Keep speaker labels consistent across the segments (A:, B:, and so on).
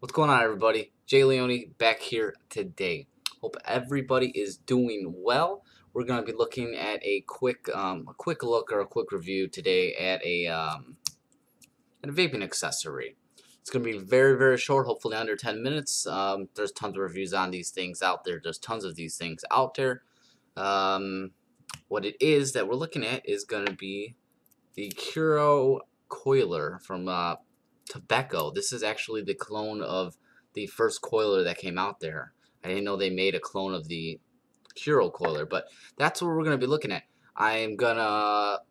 A: What's going on, everybody? Jay Leone back here today. Hope everybody is doing well. We're going to be looking at a quick look or a quick review today at a vaping accessory. It's going to be very short, hopefully under 10 minutes. There's tons of reviews on these things out there. There's tons of these things out there. What it is that we're looking at is going to be the Kuro Coiler from tobecco. This is actually the clone of the first coiler that came out there. I didn't know they made a clone of the Kuro Coiler, but that's what we're going to be looking at. I am going to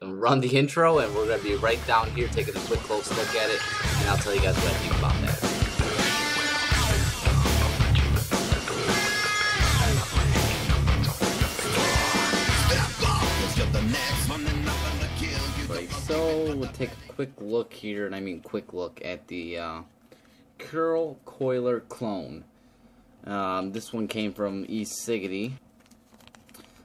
A: run the intro, and we're going to be right down here taking a quick close look at it, and I'll tell you guys what I think about that. Right, so we'll take a quick look here, and I mean quick look at the Kuro Coiler clone. This one came from e-Ciggity.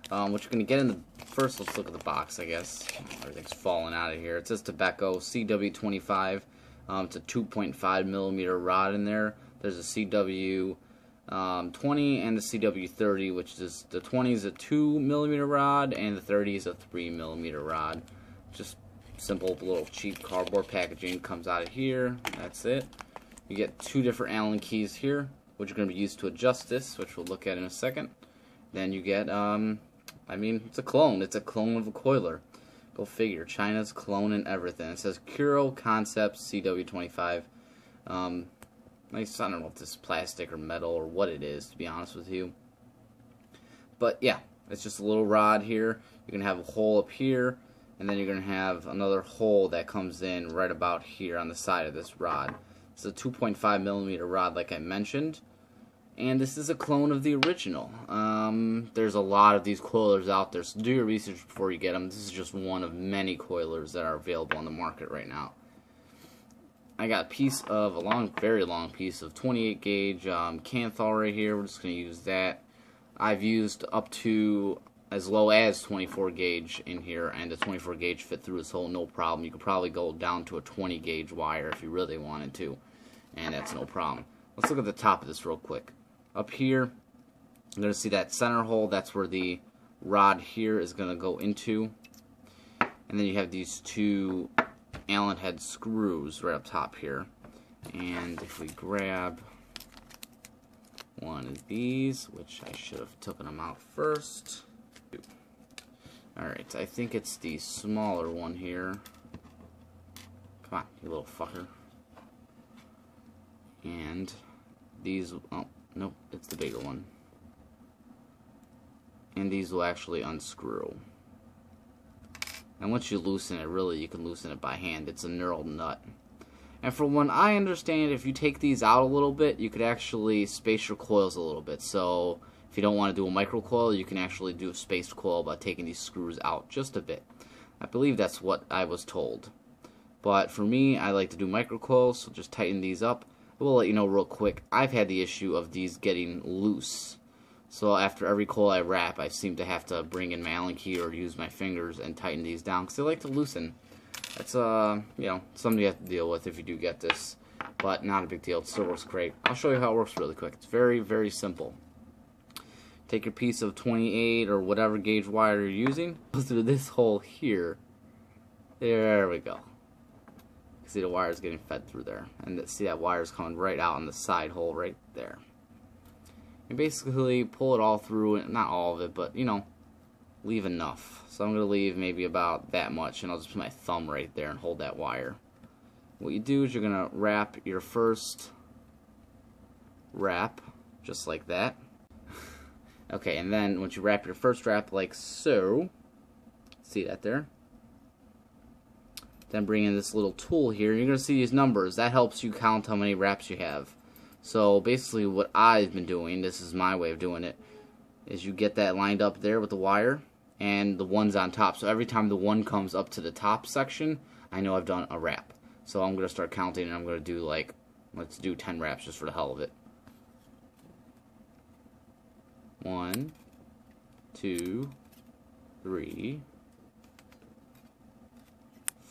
A: What you're going to get in the first, let's look at the box, I guess. Everything's falling out of here. It says tobecco CW25. It's a 2.5 millimeter rod in there. There's a CW 20 and the CW30, which is the 20 is a 2 millimeter rod and the 30 is a 3 millimeter rod. Just simple little cheap cardboard packaging. Comes out of here. That's it. You get two different Allen keys here, which are going to be used to adjust this, which we'll look at in a second. Then you get, I mean, it's a clone. It's a clone of a coiler. Go figure. China's clone and everything. It says Kuro Concepts CW25. Nice. I don't know if this is plastic or metal or what it is, to be honest with you. But yeah, it's just a little rod here. You're going to have a hole up here, and then you're going to have another hole that comes in right about here on the side of this rod. It's a 2.5 millimeter rod, like I mentioned. And this is a clone of the original. There's a lot of these coilers out there, so do your research before you get them. This is just one of many coilers that are available on the market right now. I got a piece of, very long piece of 28 gauge Canthal right here. We're just going to use that. I've used up to as low as 24 gauge in here, and the 24 gauge fit through this hole no problem. You could probably go down to a 20 gauge wire if you really wanted to, and that's no problem. Let's look at the top of this real quick. Up here, you're going to see that center hole. That's where the rod here is going to go into. And then you have these two Allen head screws right up top here. And if we grab one of these, which I should have taken them out first. Alright, I think it's the smaller one here. Come on, you little fucker. And these, oh, nope, it's the bigger one. And these will actually unscrew. And once you loosen it, really, you can loosen it by hand. It's a knurled nut. And from what I understand, if you take these out a little bit, you could actually space your coils a little bit. So if you don't want to do a micro coil, you can actually do a spaced coil by taking these screws out just a bit. I believe that's what I was told. But for me, I like to do micro coils, so just tighten these up. We'll let you know real quick, I've had the issue of these getting loose. So after every coil I wrap, I seem to have to bring in my Allen key or use my fingers and tighten these down, because they like to loosen. That's, you know, something you have to deal with if you do get this. But not a big deal. It still works great. I'll show you how it works really quick. It's very simple. Take your piece of 28 or whatever gauge wire you're using. Go through this hole here. There we go. See, the wire is getting fed through there, and see that wire is coming right out on the side hole right there. And basically pull it all through, and not all of it, but you know, leave enough. So I'm going to leave maybe about that much, and I'll just put my thumb right there and hold that wire. What you do is you're going to wrap your first wrap just like that. Okay, and then once you wrap your first wrap like so, see that there? Then bring in this little tool here. You're going to see these numbers. That helps you count how many wraps you have. So basically what I've been doing, this is my way of doing it, is you get that lined up there with the wire and the one's on top. So every time the one comes up to the top section, I know I've done a wrap. So I'm going to start counting, and I'm going to do like, let's do 10 wraps just for the hell of it. 1, 2, 3,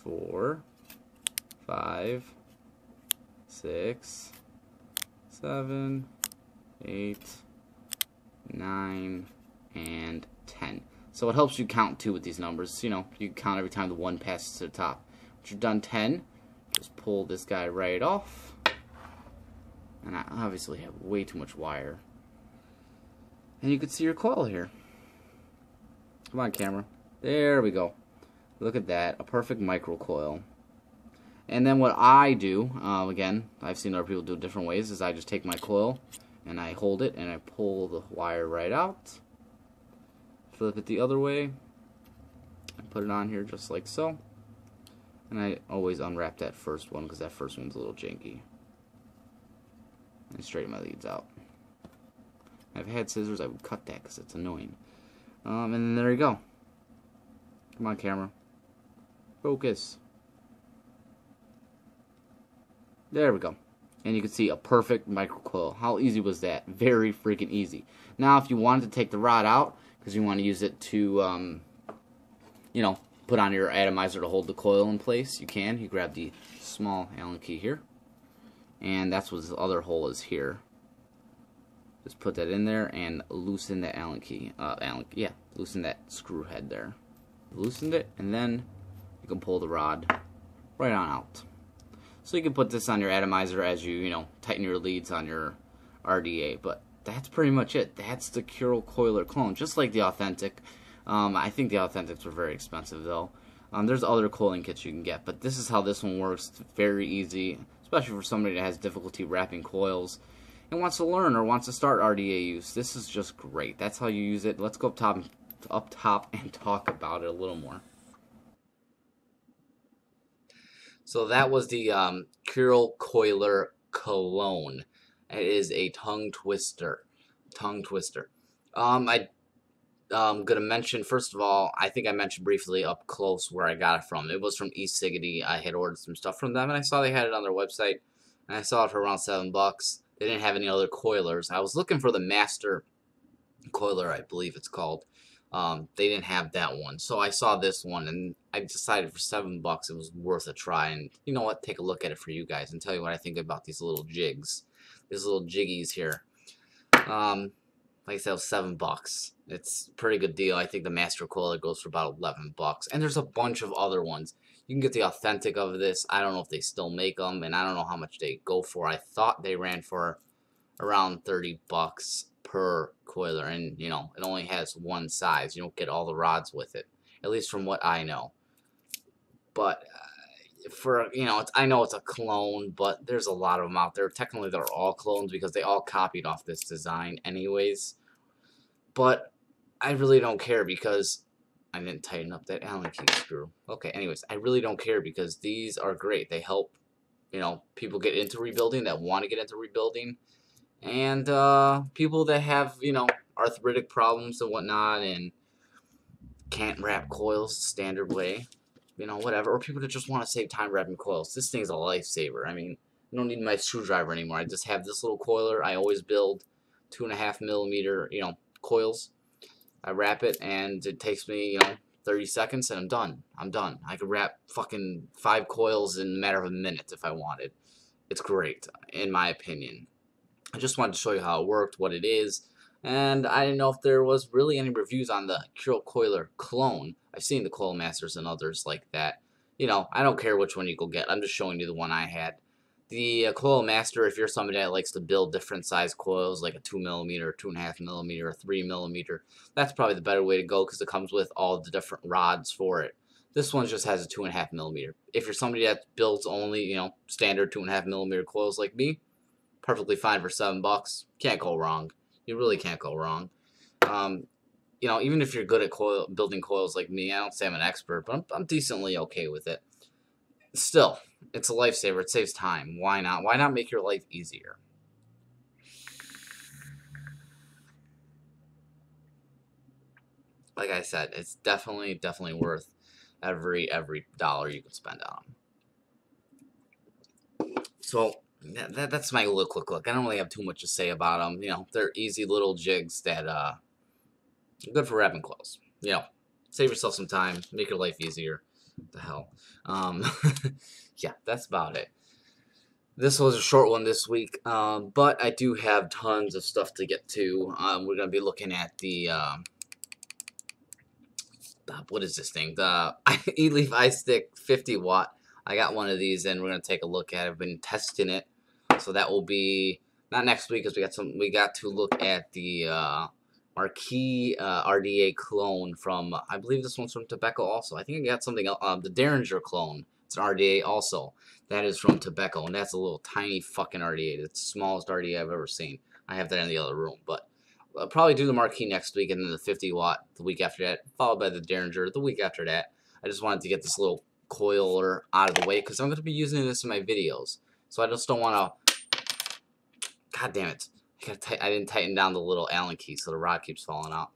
A: 4, 5, 6, 7, 8, 9, and 10. So it helps you count too with these numbers. You know, you count every time the 1 passes to the top. Once you're done 10, just pull this guy right off. And I obviously have way too much wire. And you can see your coil here. Come on, camera. There we go. Look at that. A perfect micro coil. And then what I do, again, I've seen other people do it different ways, is I just take my coil and I hold it and I pull the wire right out. Flip it the other way. And put it on here just like so. And I always unwrap that first one because that first one's a little janky. And straighten my leads out. If I had scissors, I would cut that because it's annoying. And then there you go. Come on, camera. Focus. There we go. And you can see a perfect micro coil. How easy was that? Very freaking easy. Now, if you wanted to take the rod out, because you want to use it to, you know, put on your atomizer to hold the coil in place, you can. You grab the small Allen key here. And that's what this other hole is here. Just put that in there and loosen that Allen key. Loosen that screw head there. Loosened it, and then you can pull the rod right on out. So you can put this on your atomizer as you know, tighten your leads on your RDA. But that's pretty much it. That's the Kuro Coiler clone, just like the authentic. I think the authentics were very expensive though. There's other coiling kits you can get, but this is how this one works. It's very easy, especially for somebody that has difficulty wrapping coils and wants to learn or wants to start RDA use. This is just great. That's how you use it. Let's go up top and talk about it a little more. So that was the Kuro Coiler cologne. It is a tongue twister. I'm gonna mention, first of all, I think I mentioned briefly up close where I got it from. It was from eSiggity. I had ordered some stuff from them, and I saw they had it on their website, and I saw it for around $7. They didn't have any other coilers. I was looking for the Master Coiler, I believe it's called. They didn't have that one, so I saw this one, and I decided for $7 it was worth a try. And you know what? Take a look at it for you guys and tell you what I think about these little jigs, these little jiggies here. Like I said, it was $7. It's a pretty good deal. I think the Master Coiler goes for about $11, and there's a bunch of other ones. You can get the authentic of this. I don't know if they still make them, and I don't know how much they go for. I thought they ran for around $30 per coiler, and you know, it only has one size. You don't get all the rods with it, at least from what I know. But for, you know, I know it's a clone, but there's a lot of them out there. Technically, they're all clones because they all copied off this design anyways. But I really don't care because I didn't tighten up that Allen key screw. Okay, anyways, I really don't care because these are great. They help, you know, people get into rebuilding, that want to get into rebuilding, and people that have, you know, arthritic problems and whatnot and can't wrap coils the standard way, you know, whatever, or people that just want to save time wrapping coils. This thing's a lifesaver. I mean, I don't need my screwdriver anymore. I just have this little coiler. I always build 2.5mm, you know, coils. I wrap it, and it takes me, you know, 30 seconds, and I'm done. I could wrap fucking 5 coils in a matter of a minute if I wanted. It's great, in my opinion. I just wanted to show you how it worked, what it is, and I didn't know if there was really any reviews on the Kuro Coiler clone. I've seen the Coil Masters and others like that. You know, I don't care which one you go get. I'm just showing you the one I had. The Coil Master, if you're somebody that likes to build different size coils, like a 2mm, 2.5mm, or 3mm, that's probably the better way to go because it comes with all the different rods for it. This one just has a 2.5mm. If you're somebody that builds only, you know, standard 2.5mm coils like me, perfectly fine for $7. Can't go wrong. You really can't go wrong. You know, even if you're good at building coils like me, I don't say I'm an expert, but I'm decently okay with it. Still, it's a lifesaver. It saves time. Why not? Why not make your life easier? Like I said, it's definitely worth every dollar you can spend on them. So that's my little quick look. I don't really have too much to say about them. You know, they're easy little jigs that good for wrapping coils. You know, save yourself some time, make your life easier. What the hell? Yeah, that's about it. This was a short one this week, but I do have tons of stuff to get to. We're going to be looking at the, what is this thing? The E-Leaf Ice Stick 50 watt. I got one of these, and we're going to take a look at it. I've been testing it, so that will be, not next week, because we got to look at the Marquee RDA clone from, I believe this one's from Tobecco also. I think I got something else, the Derringer clone. It's an RDA also. That is from Tobecco, and that's a little tiny fucking RDA. It's the smallest RDA I've ever seen. I have that in the other room, but I'll probably do the Marquee next week, and then the 50 watt the week after that, followed by the Derringer the week after that. I just wanted to get this little coiler out of the way, because I'm going to be using this in my videos. So I just don't want to... God damn it. I didn't tighten down the little Allen key, so the rod keeps falling out.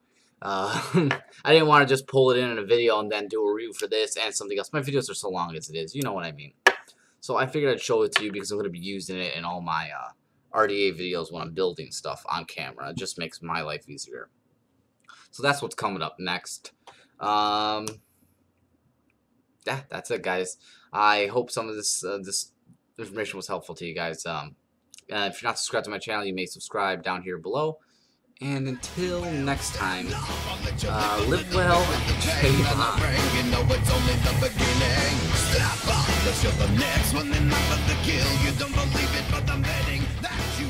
A: I didn't want to just pull it in a video and then do a review for this and something else. My videos are so long as it is. You know what I mean. So I figured I'd show it to you because I'm going to be using it in all my RDA videos when I'm building stuff on camera. It just makes my life easier. So that's what's coming up next. Yeah, that's it, guys. I hope some of this this information was helpful to you guys. If you're not subscribed to my channel, you may subscribe down here below. And until next time, live well and stay on.
B: You know it's only the beginning. Stop off, 'cause you're the next one, and not the kill. You don't believe it, but I'm betting that you